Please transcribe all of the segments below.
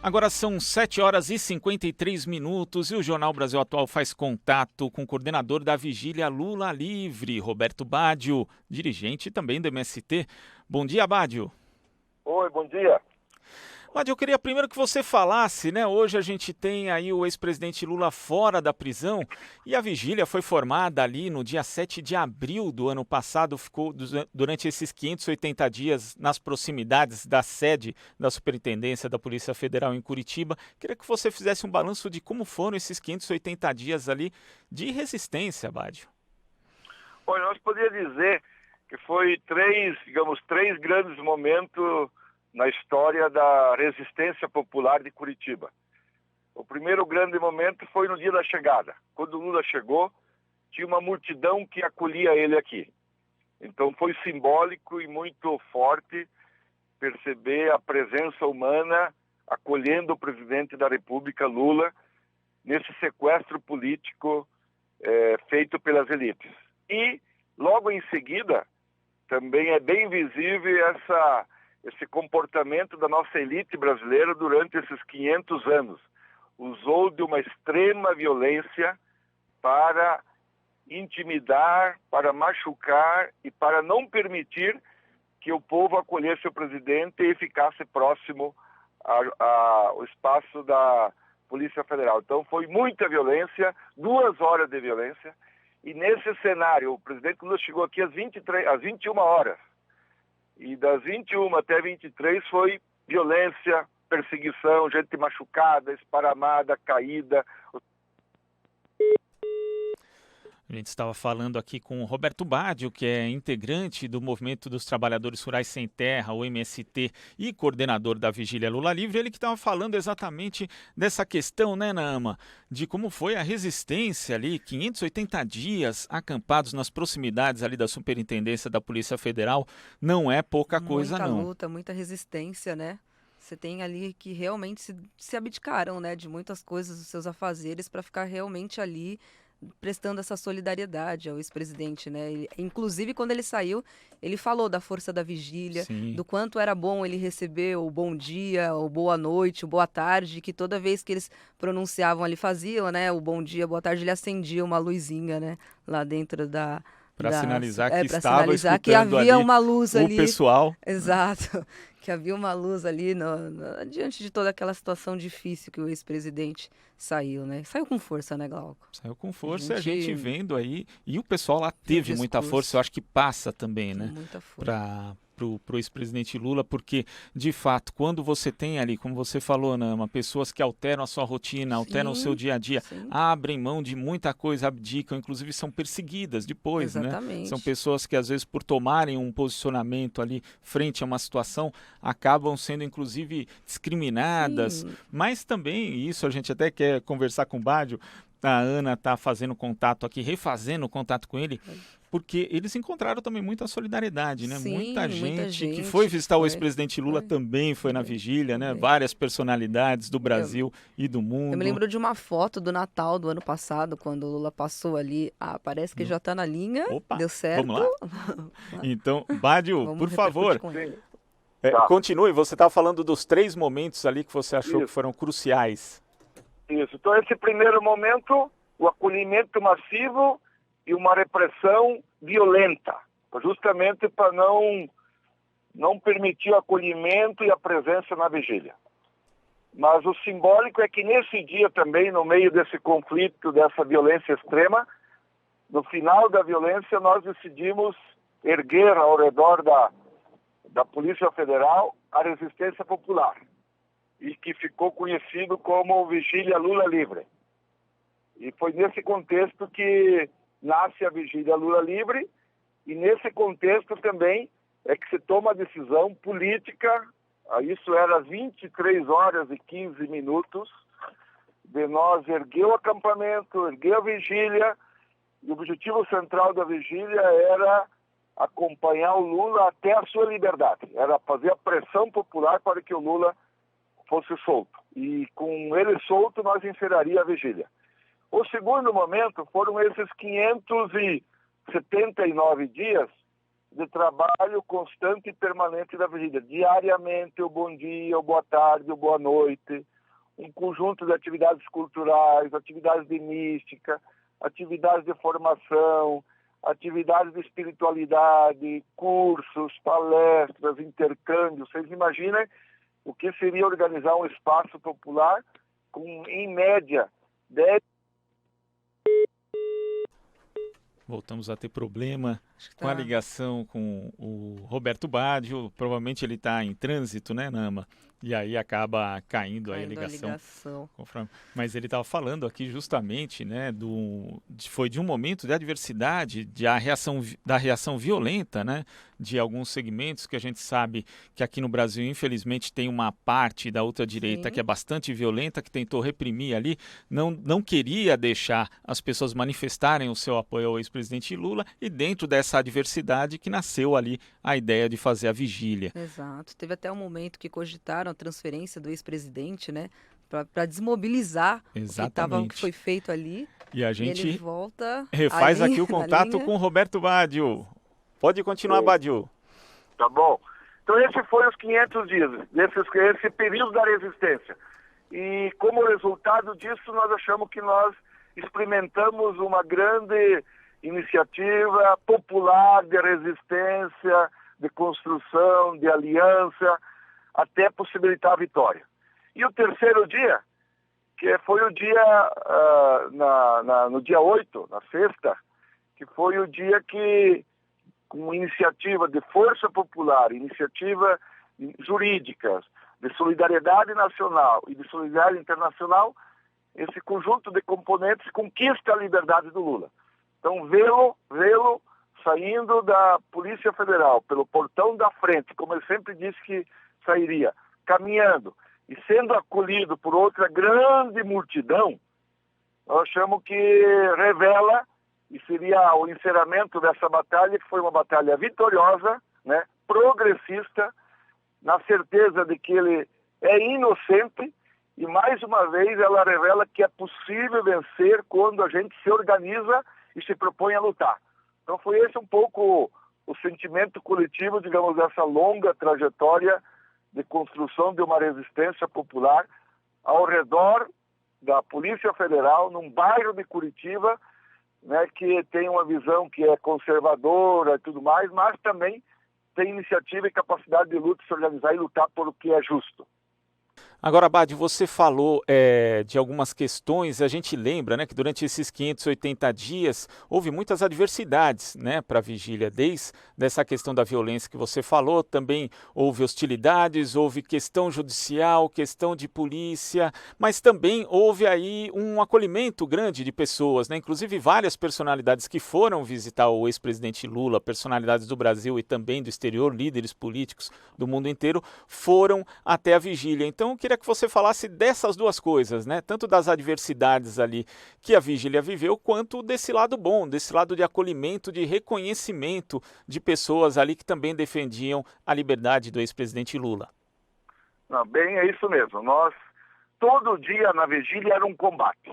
Agora são 7 horas e 53 minutos e o Jornal Brasil Atual faz contato com o coordenador da Vigília Lula Livre, Roberto Baggio, dirigente também do MST. Bom dia, Baggio. Oi, bom dia. Baggio, eu queria primeiro que você falasse, né? Hoje a gente tem aí o ex-presidente Lula fora da prisão e a vigília foi formada ali no dia 7 de abril do ano passado, ficou durante esses 580 dias nas proximidades da sede da Superintendência da Polícia Federal em Curitiba. Queria que você fizesse um balanço de como foram esses 580 dias ali de resistência, Baggio. Olha, nós poderíamos dizer que foi três grandes momentos na história da resistência popular de Curitiba. O primeiro grande momento foi no dia da chegada. Quando o Lula chegou, tinha uma multidão que acolhia ele aqui. Então foi simbólico e muito forte perceber a presença humana acolhendo o presidente da República, Lula, nesse sequestro político feito pelas elites. E, logo em seguida, também é bem visível esse comportamento da nossa elite brasileira durante esses 500 anos. Usou de uma extrema violência para intimidar, para machucar e para não permitir que o povo acolhesse o presidente e ficasse próximo ao espaço da Polícia Federal. Então foi muita violência, 2 horas de violência, e nesse cenário o presidente Lula chegou aqui às 21 horas. E das 21 até 23 foi violência, perseguição, gente machucada, esparramada, caída. A gente estava falando aqui com o Roberto Baggio, que é integrante do Movimento dos Trabalhadores Rurais Sem Terra, o MST, e coordenador da Vigília Lula Livre. Ele que estava falando exatamente dessa questão, né, Naama, de como foi a resistência ali, 580 dias acampados nas proximidades ali da Superintendência da Polícia Federal. Não é pouca coisa, não. Muita luta, muita resistência, né? Você tem ali que realmente se abdicaram, né, de muitas coisas, dos seus afazeres, para ficar realmente ali prestando essa solidariedade ao ex-presidente, né? Inclusive, quando ele saiu, ele falou da força da vigília, Sim. do quanto era bom ele receber o bom dia, o boa noite, o boa tarde, que toda vez que eles pronunciavam ali, faziam, né, o bom dia, boa tarde, ele acendia uma luzinha, né, lá dentro para sinalizar que pra estava sinalizar escutando que havia ali uma luz ali. O pessoal. Exato. Que havia uma luz ali diante de toda aquela situação difícil que o ex-presidente saiu, né? Saiu com força, né, Glauco? Saiu com força, a gente vendo aí, e o pessoal lá teve muita força, eu acho que passa também, né? Muita força. Pro ex-presidente Lula, porque, de fato, quando você tem ali, como você falou, Nama, pessoas que alteram a sua rotina, alteram o seu dia a dia, abrem mão de muita coisa, abdicam, inclusive são perseguidas depois, Exatamente. né? São pessoas que, às vezes, por tomarem um posicionamento ali frente a uma situação, acabam sendo, inclusive, discriminadas, mas também, e isso a gente até quer conversar com o Baggio, a Ana está fazendo contato aqui, refazendo o contato com ele, porque eles encontraram também muita solidariedade, né? Sim, muita gente que foi visitar o ex-presidente Lula também foi na vigília, né? Várias personalidades do Brasil e do mundo. Eu me lembro de uma foto do Natal do ano passado, quando o Lula passou ali. Ah, parece que já está na linha. Opa, deu certo. Vamos lá. Então, Baggio, por favor, Tá. continue. Você estava falando dos 3 momentos ali que você achou que foram cruciais. Isso. Então, esse primeiro momento, o acolhimento massivo e uma repressão violenta, justamente para não permitir o acolhimento e a presença na vigília. Mas o simbólico é que nesse dia também, no meio desse conflito, dessa violência extrema, no final da violência nós decidimos erguer ao redor da Polícia Federal a resistência popular, e que ficou conhecido como Vigília Lula Livre. E foi nesse contexto que nasce a Vigília Lula Livre, e nesse contexto também é que se toma a decisão política, isso era às 23 horas e 15 minutos, de nós erguer o acampamento, erguer a vigília, e o objetivo central da vigília era acompanhar o Lula até a sua liberdade, era fazer a pressão popular para que o Lula fosse solto. E com ele solto, nós encerraria a vigília. O segundo momento foram esses 579 dias de trabalho constante e permanente da vigília. Diariamente, o bom dia, o boa tarde, o boa noite, um conjunto de atividades culturais, atividades de mística, atividades de formação, atividades de espiritualidade, cursos, palestras, intercâmbios. Vocês imaginem o que seria organizar um espaço popular com, em média, 10... Voltamos a ter problema com a Tá ligação com o Roberto Baggio. Provavelmente ele está em trânsito, né, Nama? E aí acaba caindo aí a caindo a ligação. ligação. Mas ele estava falando aqui justamente, né, foi de um momento de adversidade, da reação violenta, né, de alguns segmentos que a gente sabe que aqui no Brasil, infelizmente, tem uma parte da ultradireita Sim. que é bastante violenta, que tentou reprimir ali, não queria deixar as pessoas manifestarem o seu apoio ao ex-presidente Lula, e dentro dessa adversidade que nasceu ali a ideia de fazer a vigília. Exato. Teve até um momento que cogitaram a transferência do ex-presidente, né? Para desmobilizar o que Exatamente. foi feito ali. E a E ele gente volta refaz aqui o na contato linha. com o Roberto Baggio. Pode continuar, Baggio. Tá bom. Então esse foi os 500 dias, esse período da resistência. E como resultado disso, nós achamos que nós experimentamos uma grande iniciativa popular de resistência, de construção, de aliança, até possibilitar a vitória. E o terceiro dia, que foi o dia, no dia 8, na sexta, que foi o dia que, com iniciativa de força popular, iniciativa jurídicas, de solidariedade nacional e de solidariedade internacional, esse conjunto de componentes conquista a liberdade do Lula. Então, vê-lo saindo da Polícia Federal, pelo portão da frente, como ele sempre disse que sairia, caminhando e sendo acolhido por outra grande multidão, nós achamos que revela, e seria o encerramento dessa batalha, que foi uma batalha vitoriosa, né, progressista, na certeza de que ele é inocente, e mais uma vez ela revela que é possível vencer quando a gente se organiza e se propõe a lutar. Então foi esse um pouco o sentimento coletivo, digamos, dessa longa trajetória de construção de uma resistência popular ao redor da Polícia Federal, num bairro de Curitiba, né, que tem uma visão que é conservadora e tudo mais, mas também tem iniciativa e capacidade de luta, se organizar e lutar por o que é justo. Agora, Baggio, você falou de algumas questões, a gente lembra, né, que durante esses 580 dias houve muitas adversidades, né, para a vigília, desde essa questão da violência que você falou, também houve hostilidades, houve questão judicial, questão de polícia, mas também houve aí um acolhimento grande de pessoas, né, inclusive várias personalidades que foram visitar o ex-presidente Lula, personalidades do Brasil e também do exterior, líderes políticos do mundo inteiro, foram até a vigília. Então, eu queria que você falasse dessas duas coisas, né? Tanto das adversidades ali que a vigília viveu, quanto desse lado bom, desse lado de acolhimento, de reconhecimento de pessoas ali que também defendiam a liberdade do ex-presidente Lula. Não, bem, é isso mesmo. Nós, todo dia na vigília era um combate.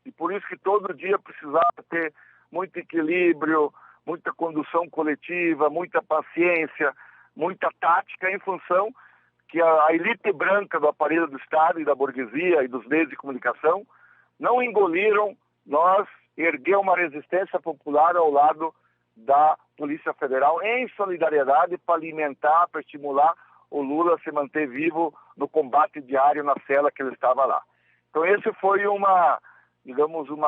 E por isso que todo dia precisava ter muito equilíbrio, muita condução coletiva, muita paciência, muita tática em função que a elite branca do aparelho do Estado e da burguesia e dos meios de comunicação não engoliram nós erguer uma resistência popular ao lado da Polícia Federal em solidariedade para alimentar, para estimular o Lula a se manter vivo no combate diário na cela que ele estava lá. Então esse foi uma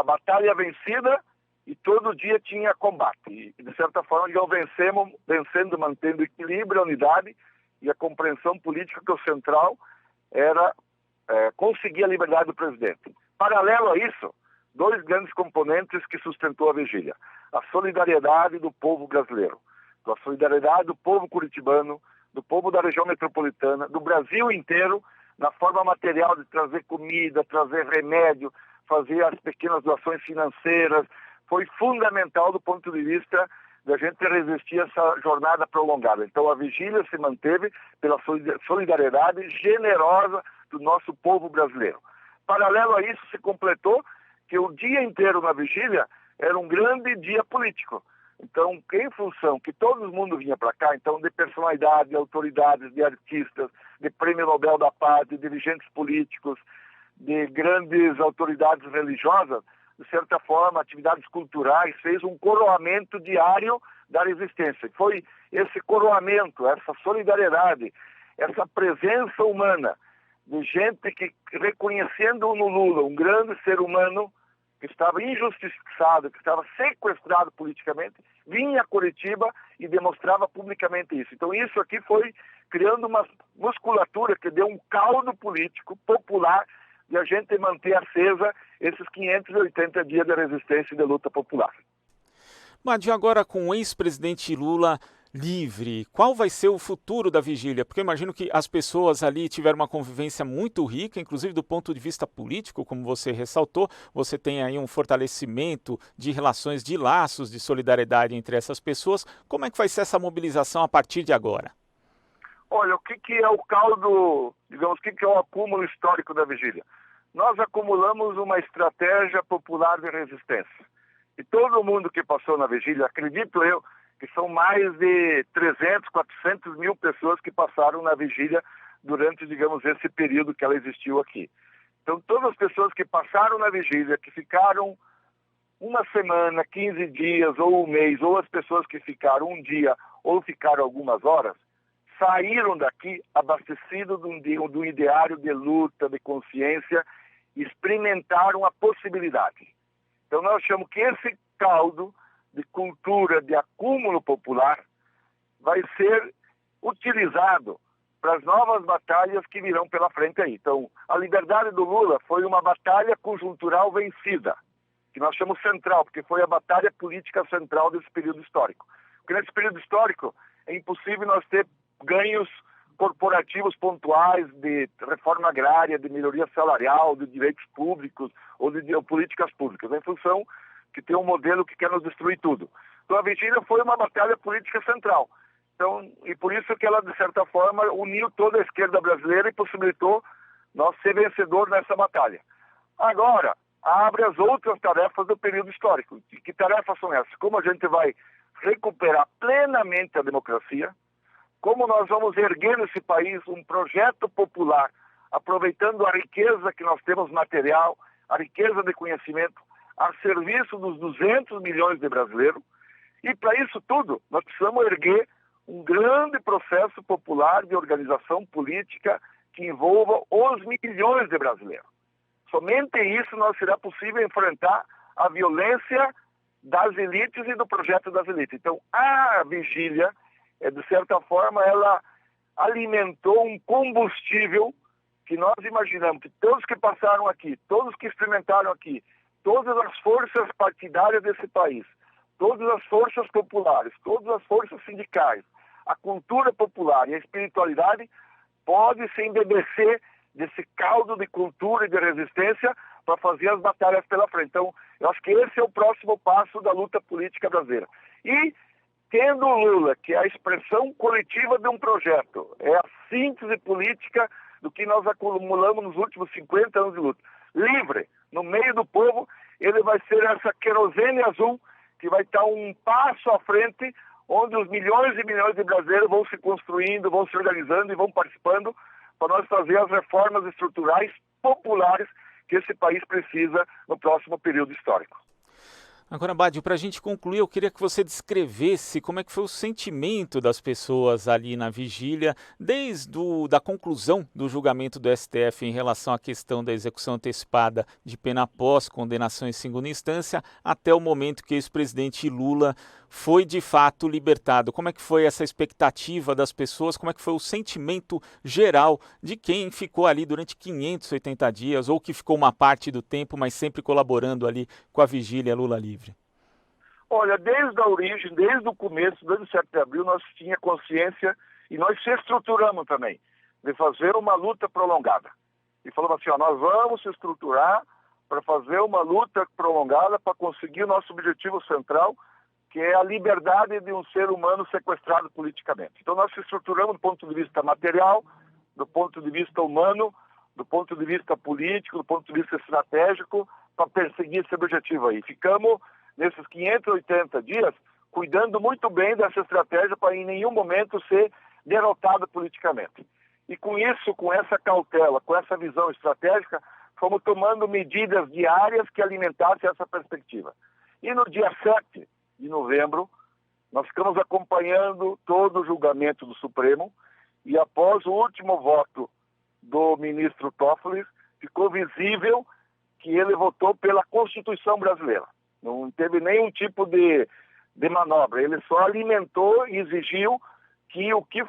batalha vencida e todo dia tinha combate. E, de certa forma, nós vencendo, mantendo o equilíbrio, a unidade e a compreensão política que o central era conseguir a liberdade do presidente. Paralelo a isso, dois grandes componentes que sustentou a vigília. A solidariedade do povo brasileiro, a solidariedade do povo curitibano, do povo da região metropolitana, do Brasil inteiro, na forma material de trazer comida, trazer remédio, fazer as pequenas doações financeiras. Foi fundamental do ponto de vista da gente resistir a essa jornada prolongada. Então a vigília se manteve pela solidariedade generosa do nosso povo brasileiro. Paralelo a isso, se completou que o dia inteiro na vigília era um grande dia político. Então, em função que todo mundo vinha para cá, então de personalidades, de autoridades, de artistas, de Prêmio Nobel da Paz, de dirigentes políticos, de grandes autoridades religiosas, de certa forma, atividades culturais, fez um coroamento diário da resistência. Foi esse coroamento, essa solidariedade, essa presença humana de gente que, reconhecendo no Lula um grande ser humano que estava injustiçado, que estava sequestrado politicamente, vinha a Curitiba e demonstrava publicamente isso. Então isso aqui foi criando uma musculatura que deu um caldo político popular de a gente manter acesa esses 580 dias de resistência e de luta popular. Madi, agora com o ex-presidente Lula livre, qual vai ser o futuro da vigília? Porque eu imagino que as pessoas ali tiveram uma convivência muito rica, inclusive do ponto de vista político, como você ressaltou, você tem aí um fortalecimento de relações, de laços de solidariedade entre essas pessoas. Como é que vai ser essa mobilização a partir de agora? Olha, o que é o caldo, digamos, o que é o acúmulo histórico da vigília? Nós acumulamos uma estratégia popular de resistência. E todo mundo que passou na vigília, acredito eu, que são mais de 300, 400 mil pessoas que passaram na vigília durante, digamos, esse período que ela existiu aqui. Então, todas as pessoas que passaram na vigília, que ficaram uma semana, 15 dias ou um mês, ou as pessoas que ficaram um dia ou ficaram algumas horas, saíram daqui abastecidos de um ideário de luta, de consciência, e experimentaram a possibilidade. Então, nós achamos que esse caldo de cultura, de acúmulo popular, vai ser utilizado para as novas batalhas que virão pela frente aí. Então, a liberdade do Lula foi uma batalha conjuntural vencida, que nós chamamos central, porque foi a batalha política central desse período histórico. Porque nesse período histórico é impossível nós ter ganhos corporativos pontuais de reforma agrária, de melhoria salarial, de direitos públicos ou de políticas públicas, em função que tem um modelo que quer nos destruir tudo. Então a vigília foi uma batalha política central. Então, e por isso que ela, de certa forma, uniu toda a esquerda brasileira e possibilitou nós ser vencedor nessa batalha. Agora, abre as outras tarefas do período histórico. Que tarefas são essas? Como a gente vai recuperar plenamente a democracia, como nós vamos erguer nesse país um projeto popular, aproveitando a riqueza que nós temos material, a riqueza de conhecimento, a serviço dos 200 milhões de brasileiros. E para isso tudo, nós precisamos erguer um grande processo popular de organização política que envolva os milhões de brasileiros. Somente isso nós será possível enfrentar a violência das elites e do projeto das elites. Então, a vigília, de certa forma, ela alimentou um combustível que nós imaginamos que todos que passaram aqui, todos que experimentaram aqui, todas as forças partidárias desse país, todas as forças populares, todas as forças sindicais, a cultura popular e a espiritualidade pode se embebecer desse caldo de cultura e de resistência para fazer as batalhas pela frente. Então, eu acho que esse é o próximo passo da luta política brasileira. E tendo o Lula, que é a expressão coletiva de um projeto, é a síntese política do que nós acumulamos nos últimos 50 anos de luta, livre, no meio do povo, ele vai ser essa querosene azul que vai estar um passo à frente, onde os milhões e milhões de brasileiros vão se construindo, vão se organizando e vão participando para nós fazer as reformas estruturais populares que esse país precisa no próximo período histórico. Agora, Badio, para a gente concluir, eu queria que você descrevesse como é que foi o sentimento das pessoas ali na vigília, desde a conclusão do julgamento do STF em relação à questão da execução antecipada de pena após condenação em segunda instância, até o momento que o ex-presidente Lula foi de fato libertado. Como é que foi essa expectativa das pessoas? Como é que foi o sentimento geral de quem ficou ali durante 580 dias ou que ficou uma parte do tempo, mas sempre colaborando ali com a vigília Lula livre? Olha, desde a origem, desde o começo, desde o 7 de abril, nós tínhamos consciência e nós se estruturamos também de fazer uma luta prolongada. E falamos assim, nós vamos se estruturar para fazer uma luta prolongada para conseguir o nosso objetivo central, que é a liberdade de um ser humano sequestrado politicamente. Então nós se estruturamos do ponto de vista material, do ponto de vista humano, do ponto de vista político, do ponto de vista estratégico, para perseguir esse objetivo aí. Ficamos, nesses 580 dias, cuidando muito bem dessa estratégia para em nenhum momento ser derrotado politicamente. E com isso, com essa cautela, com essa visão estratégica, fomos tomando medidas diárias que alimentassem essa perspectiva. E no dia 7 de novembro, nós ficamos acompanhando todo o julgamento do Supremo e após o último voto do ministro Toffoli, ficou visível que ele votou pela Constituição brasileira. Não teve nenhum tipo de manobra. Ele só alimentou e exigiu que o que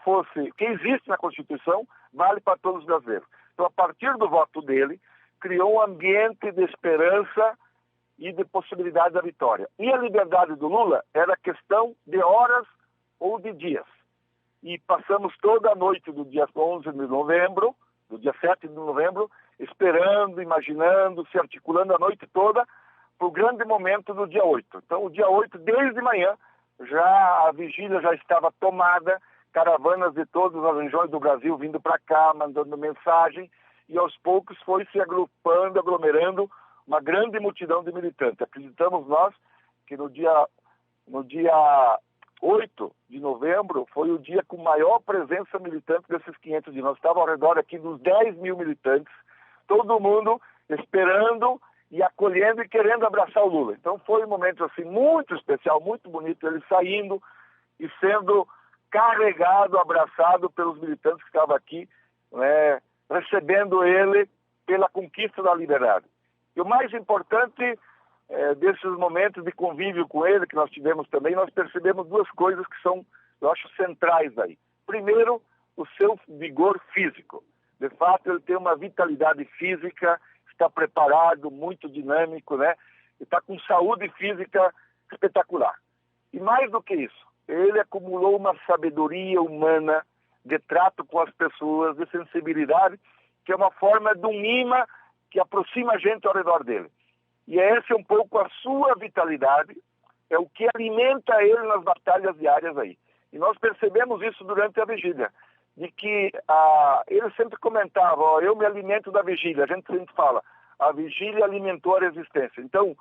existe na Constituição vale para todos os brasileiros. Então, a partir do voto dele, criou um ambiente de esperança e de possibilidade da vitória. E a liberdade do Lula era questão de horas ou de dias. E passamos toda a noite do dia 11 de novembro, do dia 7 de novembro, esperando, imaginando, se articulando a noite toda para o grande momento do dia 8. Então, o dia 8, desde manhã, a vigília já estava tomada, caravanas de todas as regiões do Brasil vindo para cá, mandando mensagem, e aos poucos foi se agrupando, aglomerando uma grande multidão de militantes. Acreditamos nós que no dia 8 de novembro foi o dia com maior presença militante desses 500 dias. Nós estávamos ao redor aqui dos 10 mil militantes, todo mundo esperando e acolhendo e querendo abraçar o Lula. Então foi um momento assim muito especial, muito bonito, ele saindo e sendo carregado, abraçado pelos militantes que estavam aqui, né, recebendo ele pela conquista da liberdade. E o mais importante desses momentos de convívio com ele, que nós tivemos também, nós percebemos duas coisas que são, eu acho, centrais aí. Primeiro, o seu vigor físico. De fato, ele tem uma vitalidade física, está preparado, muito dinâmico, né? E está com saúde física espetacular. E mais do que isso, ele acumulou uma sabedoria humana de trato com as pessoas, de sensibilidade, que é uma forma de um imã que aproxima a gente ao redor dele. E essa é um pouco a sua vitalidade, é o que alimenta ele nas batalhas diárias aí. E nós percebemos isso durante a vigília, de que ele sempre comentava, eu me alimento da vigília, a gente sempre fala, a vigília alimentou a resistência. Então,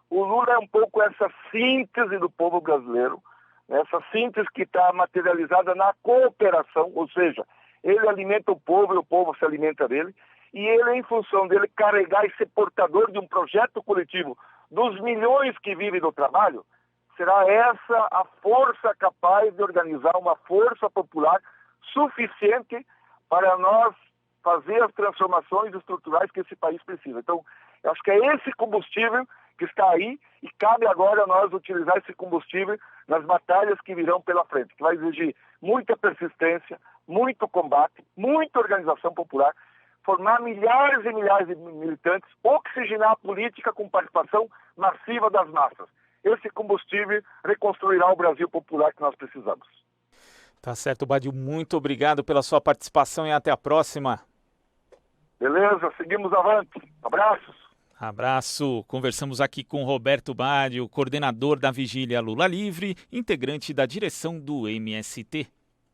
o Lula é um pouco essa síntese do povo brasileiro, essa síntese que está materializada na cooperação, ou seja, ele alimenta o povo e o povo se alimenta dele, e ele, em função dele carregar e ser portador de um projeto coletivo dos milhões que vivem do trabalho, será essa a força capaz de organizar uma força popular suficiente para nós fazer as transformações estruturais que esse país precisa. Então, eu acho que é esse combustível que está aí e cabe agora a nós utilizar esse combustível nas batalhas que virão pela frente, que vai exigir muita persistência, muito combate, muita organização popular, formar milhares e milhares de militantes, oxigenar a política com participação massiva das massas. Esse combustível reconstruirá o Brasil popular que nós precisamos. Tá certo, Badio. Muito obrigado pela sua participação e até a próxima. Beleza, seguimos avante. Abraços. Abraço. Conversamos aqui com Roberto Badio, coordenador da Vigília Lula Livre, integrante da direção do MST.